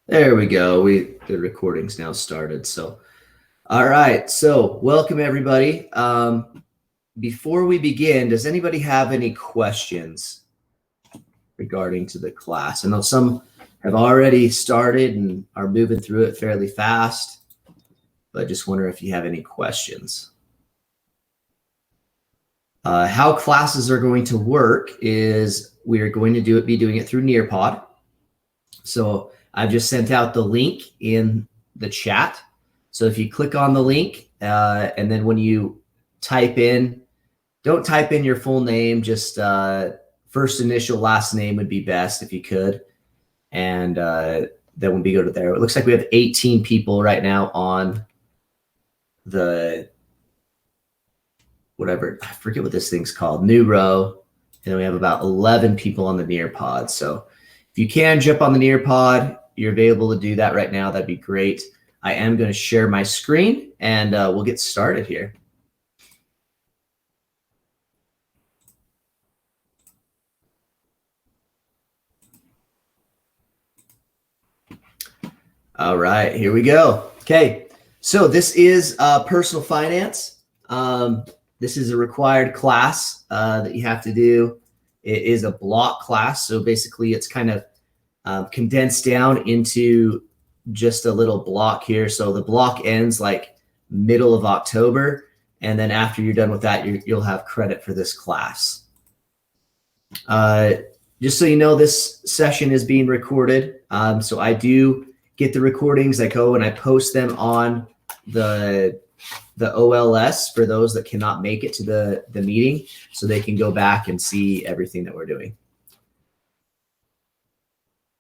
There we go. The recording's now started. So, all right. So, welcome everybody. Before we begin, does anybody have any questions regarding to the class? I know some have already started and are moving through it fairly fast, but I just wonder if you have any questions. How classes are going to work is we are going to be doing it through Nearpod. So I've just sent out the link in the chat. So if you click on the link and then when you type in, don't type in your full name, just first initial, last name would be best if you could. And then when we go to there, it looks like we have 18 people right now on the, whatever, I forget what this thing's called, new row. And then we have about 11 people on the Nearpod. So if you can jump on the Nearpod, you're available to do that right now, that'd be great. I am going to share my screen and we'll get started here. All right, here we go. Okay, so this is personal finance. This is a required class that you have to do. It is a block class, so basically it's kind of condensed down into just a little block here. So the block ends like middle of October, and then after you're done with that, you'll have credit for this class. Just so you know, this session is being recorded. So I do get the recordings. I go and I post them on the OLS for those that cannot make it to the meeting, so they can go back and see everything that we're doing.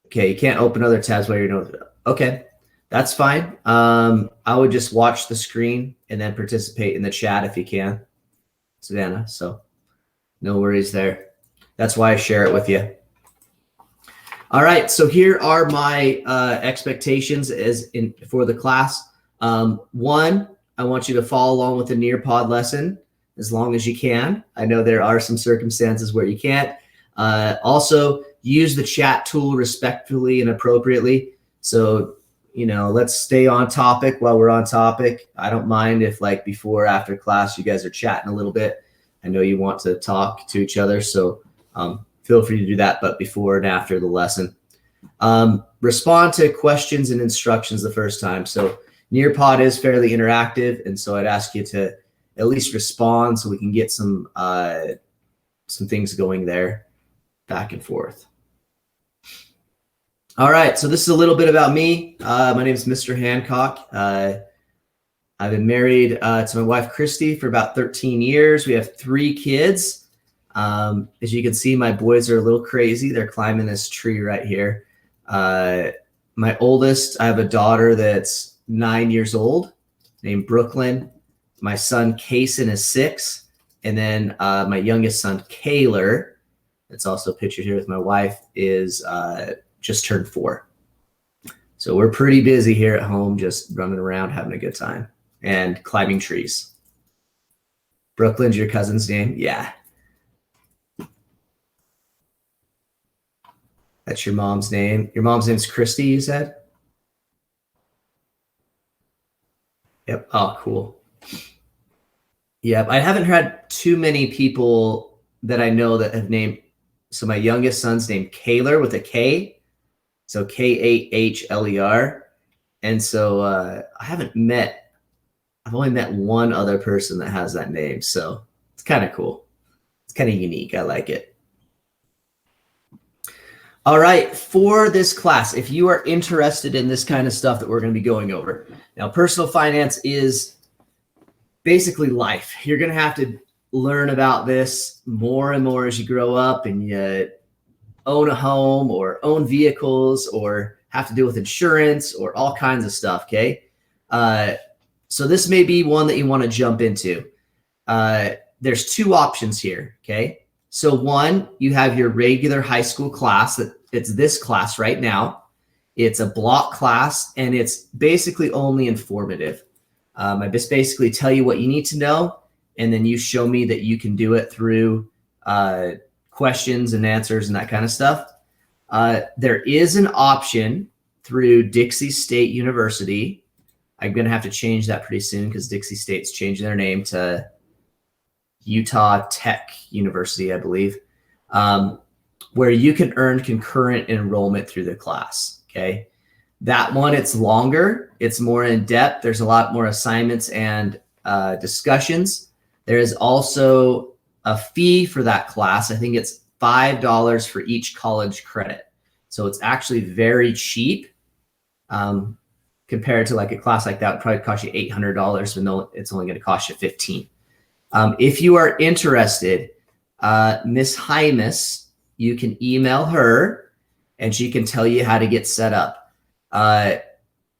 Okay, you can't open other tabs while you're doing it. Okay, that's fine. I would just watch the screen and then participate in the chat if you can, Savannah. So no worries there. That's why I share it with you. All right, so here are my expectations for the class. One, I want you to follow along with the Nearpod lesson as long as you can. I know there are some circumstances where you can't. Also, use the chat tool respectfully and appropriately. So, you know, let's stay on topic while we're on topic. I don't mind if like before or after class you guys are chatting a little bit. I know you want to talk to each other, so feel free to do that, but before and after the lesson. Respond to questions and instructions the first time. So Nearpod is fairly interactive, and so I'd ask you to at least respond so we can get some things going there back and forth. All right, so this is a little bit about me. My name is Mr. Hancock. I've been married to my wife, Christy, for about 13 years. We have 3 kids. As you can see, my boys are a little crazy. They're climbing this tree right here. My oldest, I have a daughter that's 9 years old named Brooklyn. My son, Kason, is 6. And then my youngest son, Kaylor, that's also pictured here with my wife, is just turned 4. So we're pretty busy here at home, just running around, having a good time and climbing trees. Brooklyn's your cousin's name? Yeah. That's your mom's name. Your mom's name's Christy, you said? Yep. Oh, cool. Yep. I haven't had too many people that I know that have named. So my youngest son's named Kaylor with a K. So Kahler. And so I've only met one other person that has that name. So it's kind of cool. It's kind of unique. I like it. All right, for this class, if you are interested in this kind of stuff that we're going to be going over. Now, personal finance is basically life. You're going to have to learn about this more and more as you grow up and you own a home or own vehicles or have to deal with insurance or all kinds of stuff, okay? So this may be one that you want to jump into. There's 2 options here, okay? So one, you have your regular high school class. It's this class right now. It's a block class, and it's basically only informative. I just basically tell you what you need to know, and then you show me that you can do it through questions and answers and that kind of stuff. There is an option through Dixie State University. I'm going to have to change that pretty soon because Dixie State's changing their name to Utah Tech University, I believe, where you can earn concurrent enrollment through the class, okay? That one, it's longer. It's more in depth. There's a lot more assignments and discussions. There is also a fee for that class. I think it's $5 for each college credit. So it's actually very cheap compared to like a class like that would probably cost you $800, even though it's only going to cost you $15. If you are interested, Miss Hymas, you can email her and she can tell you how to get set up.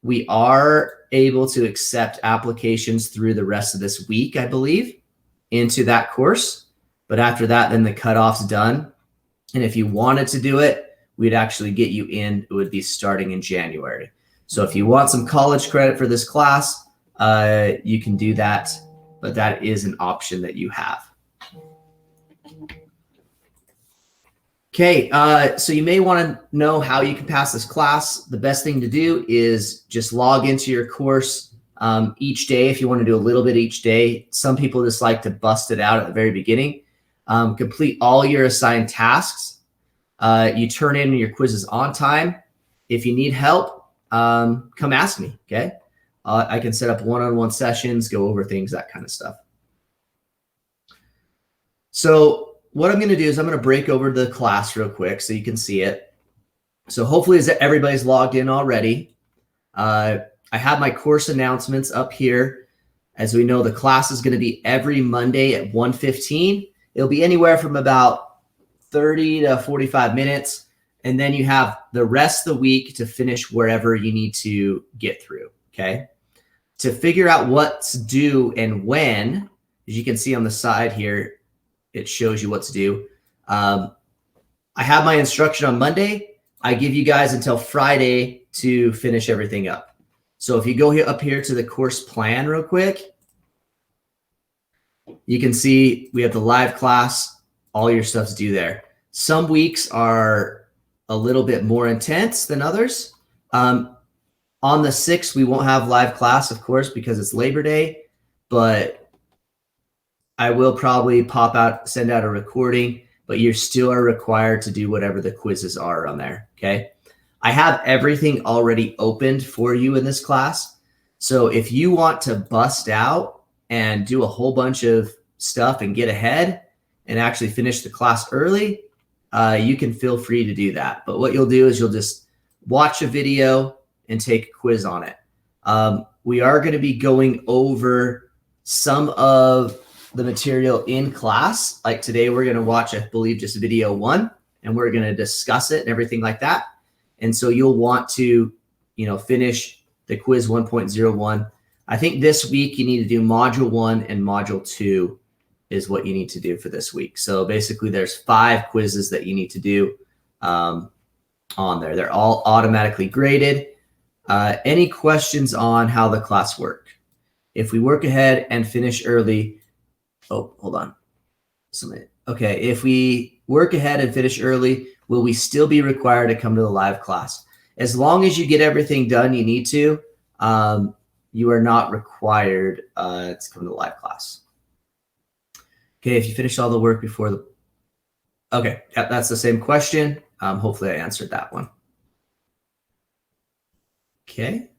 We are able to accept applications through the rest of this week, I believe, into that course. But after that, then the cutoff's done. And if you wanted to do it, we'd actually get you in. It would be starting in January. So if you want some college credit for this class, you can do that. But that is an option that you have. Okay, so you may want to know how you can pass this class. The best thing to do is just log into your course each day if you want to do a little bit each day. Some people just like to bust it out at the very beginning. Complete all your assigned tasks. You turn in your quizzes on time. If you need help, come ask me, okay? I can set up one-on-one sessions, go over things, that kind of stuff. So what I'm going to do is I'm going to break over the class real quick so you can see it. So hopefully everybody's logged in already. I have my course announcements up here. As we know, the class is going to be every Monday at 1:15. It'll be anywhere from about 30 to 45 minutes. And then you have the rest of the week to finish wherever you need to get through, okay? To figure out what's due and when, as you can see on the side here, it shows you what to do. I have my instruction on Monday. I give you guys until Friday to finish everything up. So if you go up here to the course plan real quick, you can see we have the live class, all your stuff's due there. Some weeks are a little bit more intense than others. On the 6th, we won't have live class, of course, because it's Labor Day, but I will probably send out a recording, but you still are required to do whatever the quizzes are on there, okay? I have everything already opened for you in this class. So if you want to bust out and do a whole bunch of stuff and get ahead and actually finish the class early, you can feel free to do that. But what you'll do is you'll just watch a video and take a quiz on it. We are going to be going over some of the material in class. Like today, we're going to watch, I believe, just video 1, and we're going to discuss it and everything like that. And so you'll want to, finish the quiz 1.01. I think this week you need to do module 1 and module 2 is what you need to do for this week. So basically there's 5 quizzes that you need to do on there. They're all automatically graded. Any questions on how the class work? If we work ahead and finish early, oh, hold on. Okay, if we work ahead and finish early, will we still be required to come to the live class? As long as you get everything done you need to, you are not required to come to the live class. Okay, if you finish all the work before the... Okay, yep, that's the same question. Hopefully I answered that one. Okay.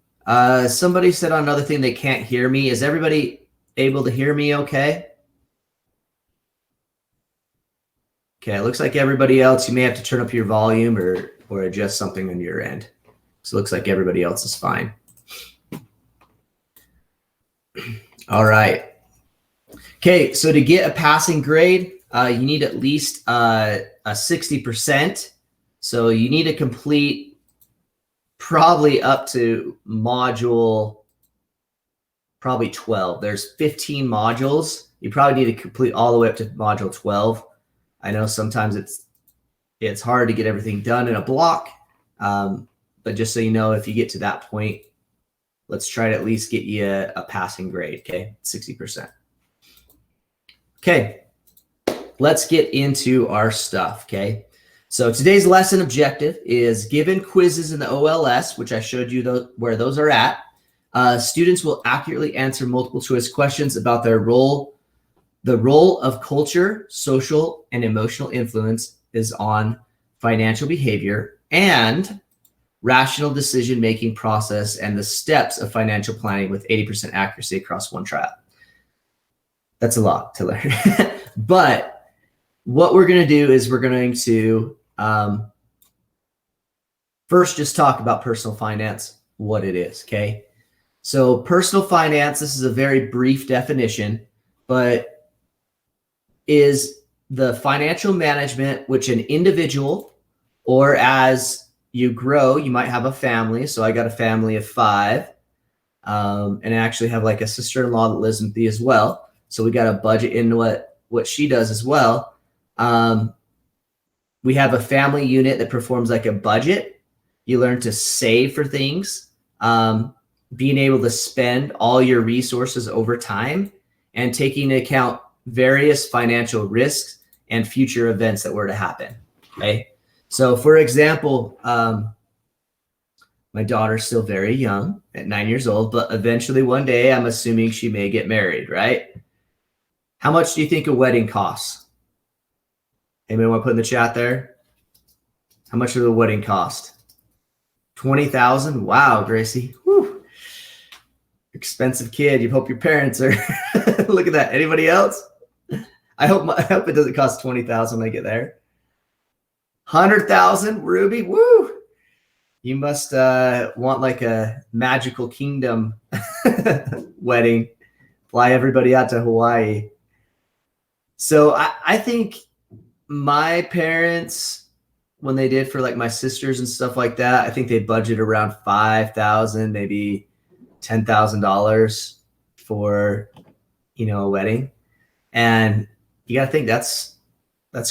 Somebody said on another thing they can't hear me. Is everybody able to hear me okay? Okay, it looks like everybody else, you may have to turn up your volume or adjust something on your end. So it looks like everybody else is fine. All right. Okay, so to get a passing grade, you need at least a 60%. So you need to complete probably up to module probably 12. There's 15 modules. You probably need to complete all the way up to module 12. I know sometimes it's hard to get everything done in a block, but just so you know, if you get to that point, let's try to at least get you a passing grade, okay? 60%. Okay, let's get into our stuff, okay? So today's lesson objective is, given quizzes in the OLS, which I showed you where those are at, students will accurately answer multiple choice questions about their role. The role of culture, social, and emotional influence is on financial behavior and rational decision-making process and the steps of financial planning with 80% accuracy across one trial. That's a lot to learn. But what we're going to do is we're going to first just talk about personal finance, what it is, okay? So personal finance, this is a very brief definition, but is the financial management which an individual, or as you grow, you might have a family. So I got a family of 5, and I actually have like a sister-in-law that lives with me as well. So we got to budget into what she does as well. We have a family unit that performs like a budget. You learn to save for things, being able to spend all your resources over time, and taking into account various financial risks and future events that were to happen. Okay. So for example, my daughter's still very young at 9 years old, but eventually one day I'm assuming she may get married, right? How much do you think a wedding costs? Anybody want to put in the chat there? How much does a wedding cost? $20,000? Wow, Gracie. Whew. Expensive kid. You hope your parents are. Look at that. Anybody else? I hope it doesn't cost $20,000 when I get there. $100,000, Ruby. Woo! You must want like a magical kingdom wedding. Fly everybody out to Hawaii. So I think my parents, when they did for like my sisters and stuff like that, I think they budgeted around $5,000, maybe $10,000 for, a wedding. And you got to think that's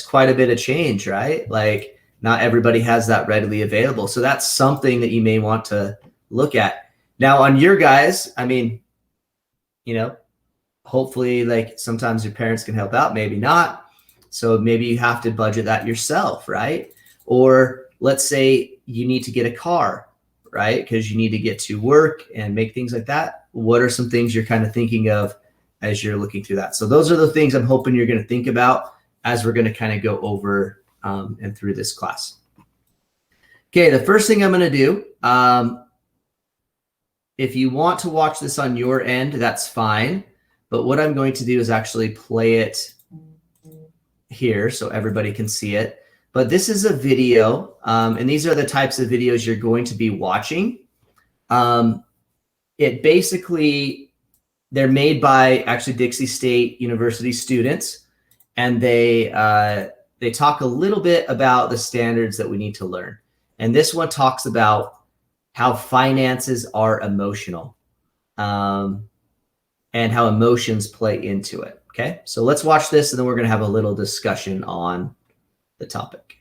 quite a bit of change, right? Like not everybody has that readily available. So that's something that you may want to look at. Now on your guys, I mean, hopefully like sometimes your parents can help out, maybe not. So maybe you have to budget that yourself, right? Or let's say you need to get a car, right? Because you need to get to work and make things like that. What are some things you're kind of thinking of as you're looking through that? So those are the things I'm hoping you're going to think about as we're going to kind of go over and through this class. Okay, the first thing I'm going to do, if you want to watch this on your end, that's fine. But what I'm going to do is actually play it here so everybody can see it. But this is a video, and these are the types of videos you're going to be watching. It basically, they're made by actually Dixie State University students, and they talk a little bit about the standards that we need to learn. And this one talks about how finances are emotional, and how emotions play into it. Okay, so let's watch this, and then we're going to have a little discussion on the topic.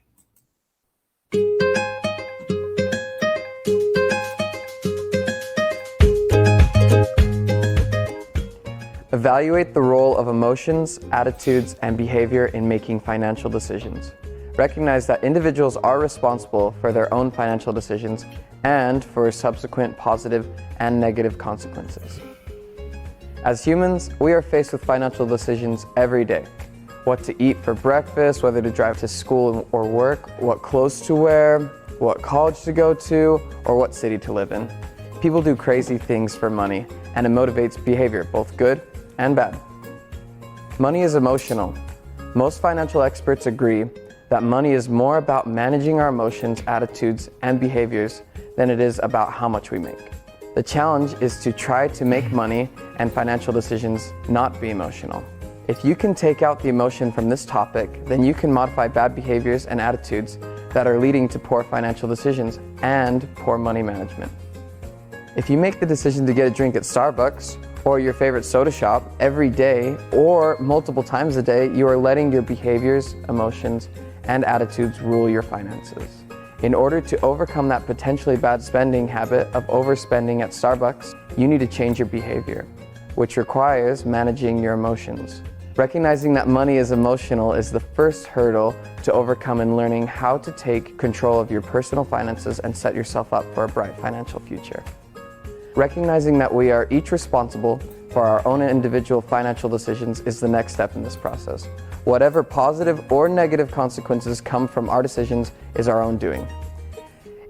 Evaluate the role of emotions, attitudes, and behavior in making financial decisions. Recognize that individuals are responsible for their own financial decisions and for subsequent positive and negative consequences. As humans, we are faced with financial decisions every day. What to eat for breakfast, whether to drive to school or work, what clothes to wear, what college to go to, or what city to live in. People do crazy things for money, and it motivates behavior, both good and bad. Money is emotional. Most financial experts agree that money is more about managing our emotions, attitudes, and behaviors than it is about how much we make. The challenge is to try to make money and financial decisions not be emotional. If you can take out the emotion from this topic, then you can modify bad behaviors and attitudes that are leading to poor financial decisions and poor money management. If you make the decision to get a drink at Starbucks or your favorite soda shop every day or multiple times a day, you are letting your behaviors, emotions, and attitudes rule your finances. In order to overcome that potentially bad spending habit of overspending at Starbucks, you need to change your behavior, which requires managing your emotions. Recognizing that money is emotional is the first hurdle to to overcome in learning how to take control of your personal finances and set yourself up for a bright financial future. Recognizing that we are each responsible for our own individual financial decisions is the next step in this process. Whatever positive or negative consequences come from our decisions is our own doing.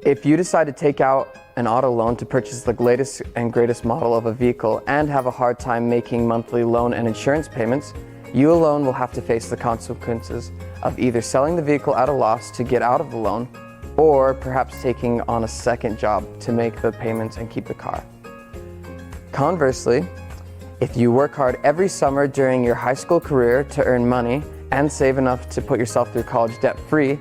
If you decide to take out an auto loan to purchase the latest and greatest model of a vehicle and have a hard time making monthly loan and insurance payments, you alone will have to face the consequences of either selling the vehicle at a loss to get out of the loan, or perhaps taking on a second job to make the payments and keep the car. Conversely, if you work hard every summer during your high school career to earn money and save enough to put yourself through college debt-free,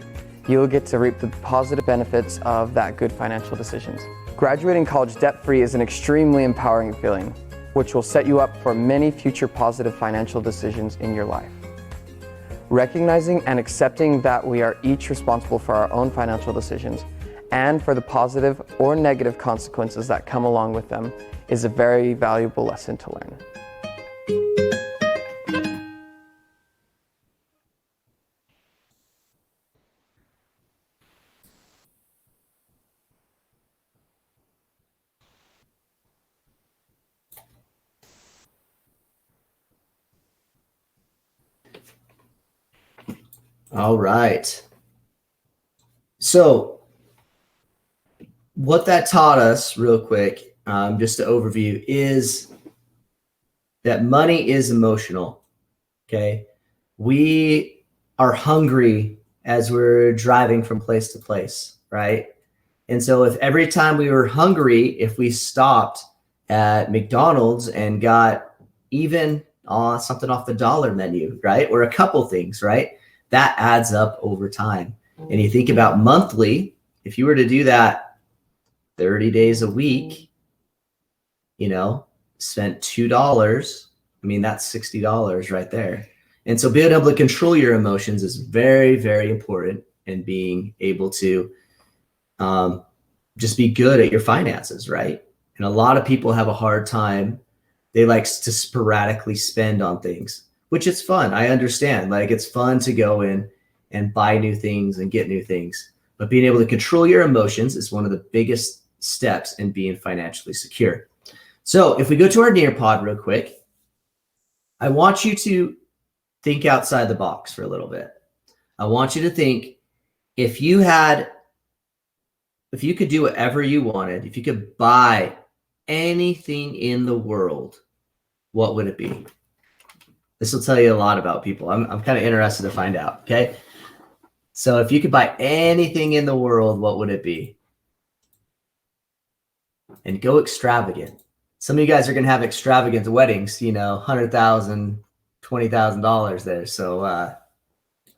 you will get to reap the positive benefits of that good financial decisions. Graduating college debt-free is an extremely empowering feeling, which will set you up for many future positive financial decisions in your life. Recognizing and accepting that we are each responsible for our own financial decisions and for the positive or negative consequences that come along with them is a very valuable lesson to learn. All right. So what that taught us real quick, just to overview, is that money is emotional. Okay. We are hungry as we're driving from place to place, right? And so if every time we were hungry, if we stopped at McDonald's and got even something off the dollar menu, right? Or a couple things, right? That adds up over time. And you think about monthly, if you were to do that 30 days a week, spent $2, I mean, that's $60 right there. And so being able to control your emotions is very, very important, and being able to just be good at your finances, right? And a lot of people have a hard time. They like to sporadically spend on things, which is fun. I understand. Like, it's fun to go in and buy new things and get new things. But being able to control your emotions is one of the biggest steps in being financially secure. So if we go to our Nearpod real quick, I want you to think outside the box for a little bit. I want you to think, if you could do whatever you wanted, if you could buy anything in the world, what would it be? This will tell you a lot about people. I'm kind of interested to find out. Okay. So if you could buy anything in the world, what would it be? And go extravagant. Some of you guys are going to have extravagant weddings, $100,000, $20,000 there. So I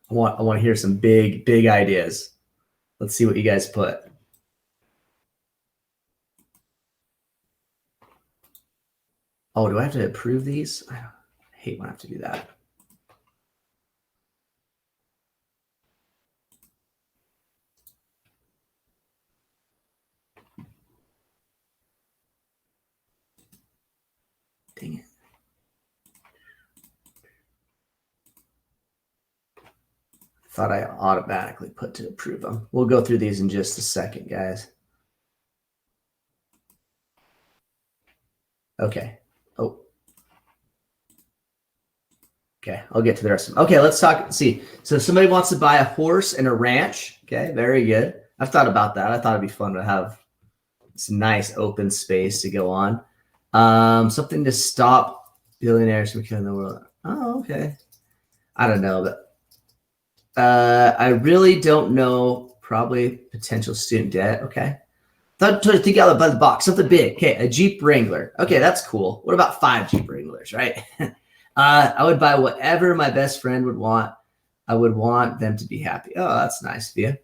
want to hear some big ideas. Let's see what you guys put. Oh, do I have to approve these? I hate when I have to do that. Dang it. Thought I automatically put to approve them. We'll go through these in just a second, guys. Okay. Oh. Okay, I'll get to the rest of them. Okay, let's talk. See, so if somebody wants to buy a horse and a ranch, okay, very good. I've thought about that. I thought it'd be fun to have some nice open space to go on. Something to stop billionaires from killing the world. Oh, okay. I don't know, but I really don't know. Probably potential student debt. Okay. Thought to think out of the box. Something big. Okay, a Jeep Wrangler. Okay, that's cool. What about 5 Jeep Wranglers, right? I would buy whatever my best friend would want. I would want them to be happy. Oh, that's nice of you.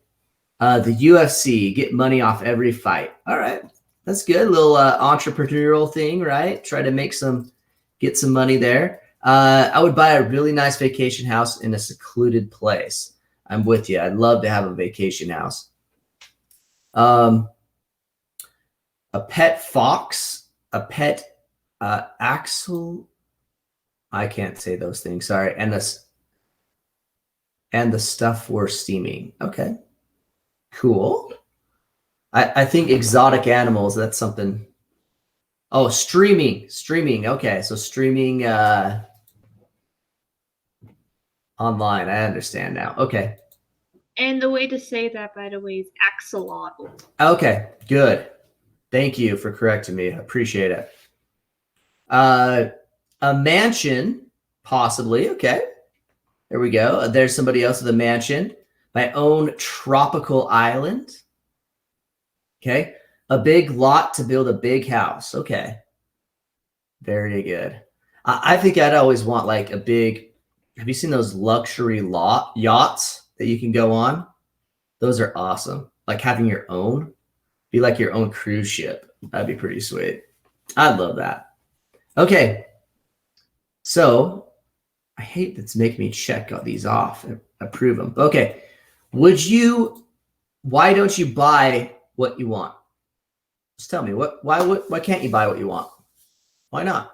The UFC, get money off every fight. All right, that's good. A little entrepreneurial thing, right? Try to get some money there. I would buy a really nice vacation house in a secluded place. I'm with you. I'd love to have a vacation house. A pet fox, a pet axle. I can't say those things. Sorry. And and the stuff for steaming. Okay, cool. I think exotic animals, that's something. Oh, streaming. Okay, so streaming online. I understand now. Okay. And the way to say that, by the way, is axolotl. Okay, good. Thank you for correcting me. I appreciate it. A mansion, possibly. Okay. There we go. There's somebody else with a mansion. My own tropical island. Okay. A big lot to build a big house. Okay. Very good. I think I'd always want like a big, have you seen those luxury yachts that you can go on? Those are awesome. Like having your own, be like your own cruise ship. That'd be pretty sweet. I'd love that. Okay. So I hate that's making me check all these off and approve them. Okay. Why don't you buy what you want? Just tell me why can't you buy what you want? Why not?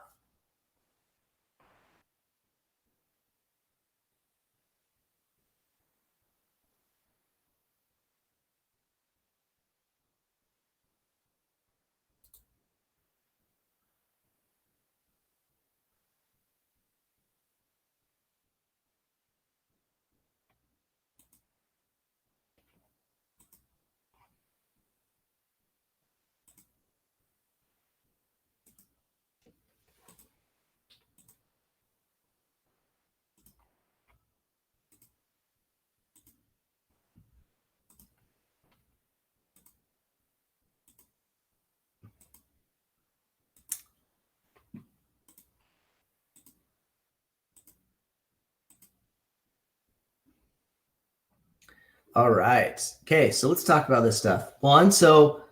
All right. Okay, so let's talk about this stuff. One, so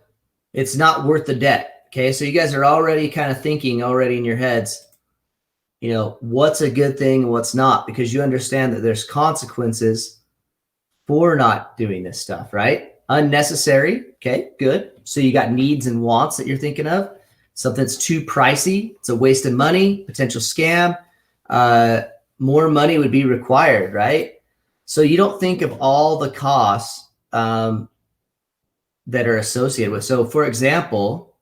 it's not worth the debt. Okay, so you guys are already kind of thinking already in your heads, you know, what's a good thing and what's not, because you understand that there's consequences for not doing this stuff, right? Unnecessary. Okay, good. So you got needs and wants that you're thinking of. Something that's too pricey. It's a waste of money, potential scam. More money would be required, right? So you don't think of all the costs that are associated with. So for example,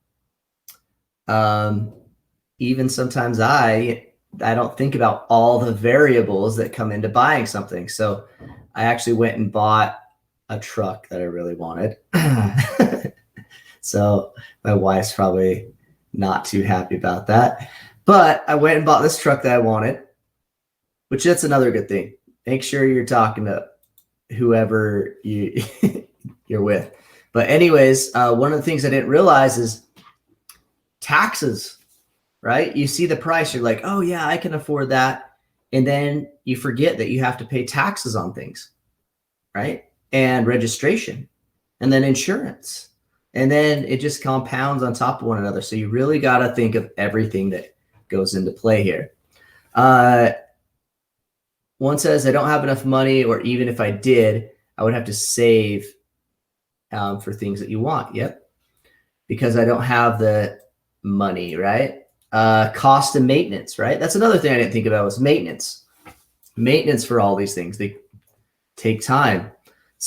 even sometimes I don't think about all the variables that come into buying something. So I actually went and bought a truck that I really wanted. So my wife's probably not too happy about that. But I went and bought this truck that I wanted, which that's another good thing. Make sure you're talking to whoever you're with. But anyways, one of the things I didn't realize is taxes, right? You see the price, you're like, oh yeah, I can afford that. And then you forget that you have to pay taxes on things, right? And registration, and then insurance. And then it just compounds on top of one another. So you really got to think of everything that goes into play here. One says, I don't have enough money, or even if I did, I would have to save for things that you want. Yep. Because I don't have the money, right? Cost and maintenance, right? That's another thing I didn't think about was maintenance. Maintenance for all these things. They take time.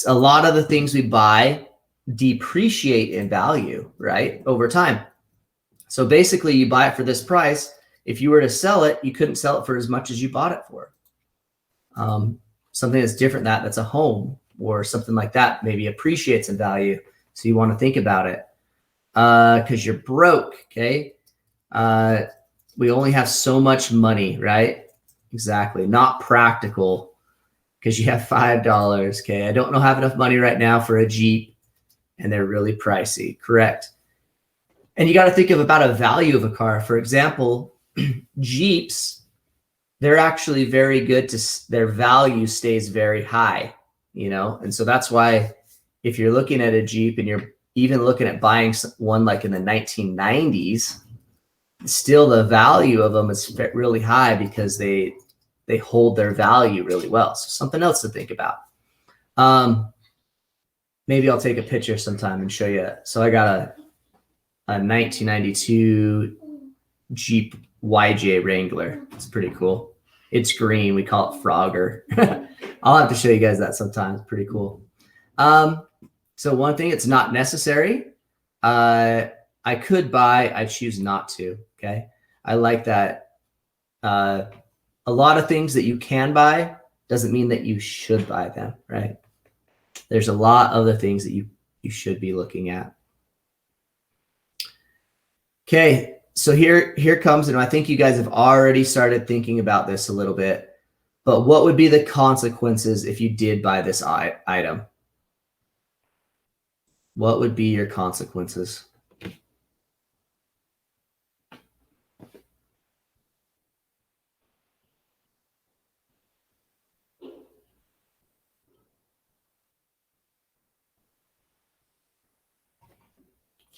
A lot of the things we buy depreciate in value, right? Over time. So basically you buy it for this price. If you were to sell it, you couldn't sell it for as much as you bought it for. Something that's different, that's a home or something like that, maybe appreciates in value. So you want to think about it because you're broke. Okay. We only have so much money, right? Exactly. Not practical because you have $5. Okay. I don't have enough money right now for a Jeep and they're really pricey. Correct. And you got to think about a value of a car. For example, Jeeps, they're actually very good their value stays very high, you know? And so that's why if you're looking at a Jeep and you're even looking at buying one like in the 1990s, still the value of them is really high because they hold their value really well. So something else to think about. Maybe I'll take a picture sometime and show you. So I got a 1992 Jeep YJ Wrangler. It's pretty cool. It's green. We call it Frogger. I'll have to show you guys that sometime. It's pretty cool. So one thing, it's not necessary. I could buy, I choose not to. Okay. I like that. A lot of things that you can buy doesn't mean that you should buy them, right? There's a lot of other things that you should be looking at. Okay, so here comes, and I think you guys have already started thinking about this a little bit, but what would be the consequences if you did buy this item? What would be your consequences?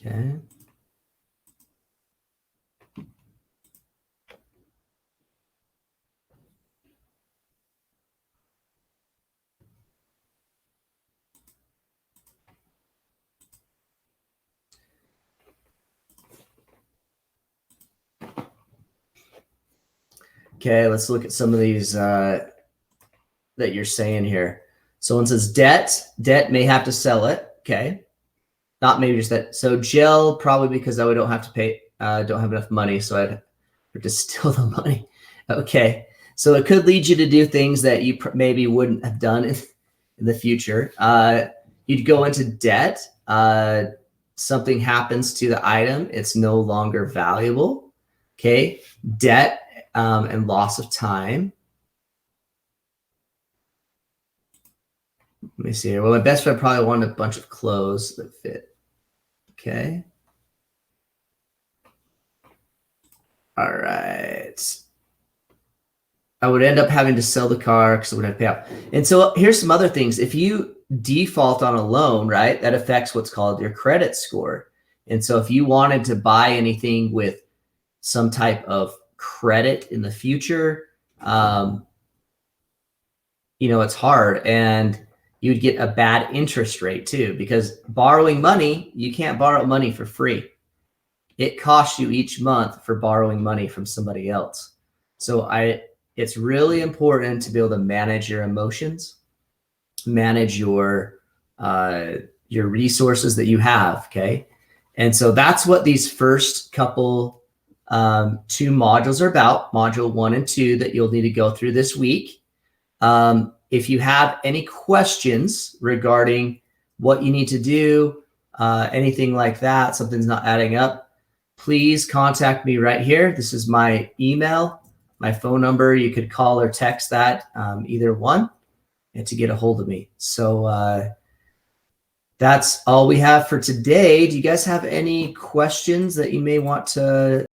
Okay. Okay, let's look at some of these that you're saying here. Someone says debt may have to sell it. Okay. Not maybe just that. So gel, probably because I don't have to pay, don't have enough money. So I'd have to steal the money. Okay. So it could lead you to do things that you maybe wouldn't have done in the future. You'd go into debt. Something happens to the item. It's no longer valuable. Okay. Debt and loss of time. Let me see here. Well, my best friend probably wanted a bunch of clothes that fit. Okay. All right. I would end up having to sell the car because I would have to pay out. And so here's some other things. If you default on a loan, right, that affects what's called your credit score. And so if you wanted to buy anything with some type of credit in the future, it's hard. And you'd get a bad interest rate too, because borrowing money, you can't borrow money for free. It costs you each month for borrowing money from somebody else. So it's really important to be able to manage your emotions, manage your resources that you have. Okay. And so that's what these first couple 2 modules are about, module 1 and 2, that you'll need to go through this week. If you have any questions regarding what you need to do, anything like that, something's not adding up, please contact me right here. This is my email, my phone number. You could call or text that, either one, and to get a hold of me. So that's all we have for today. Do you guys have any questions that you may want to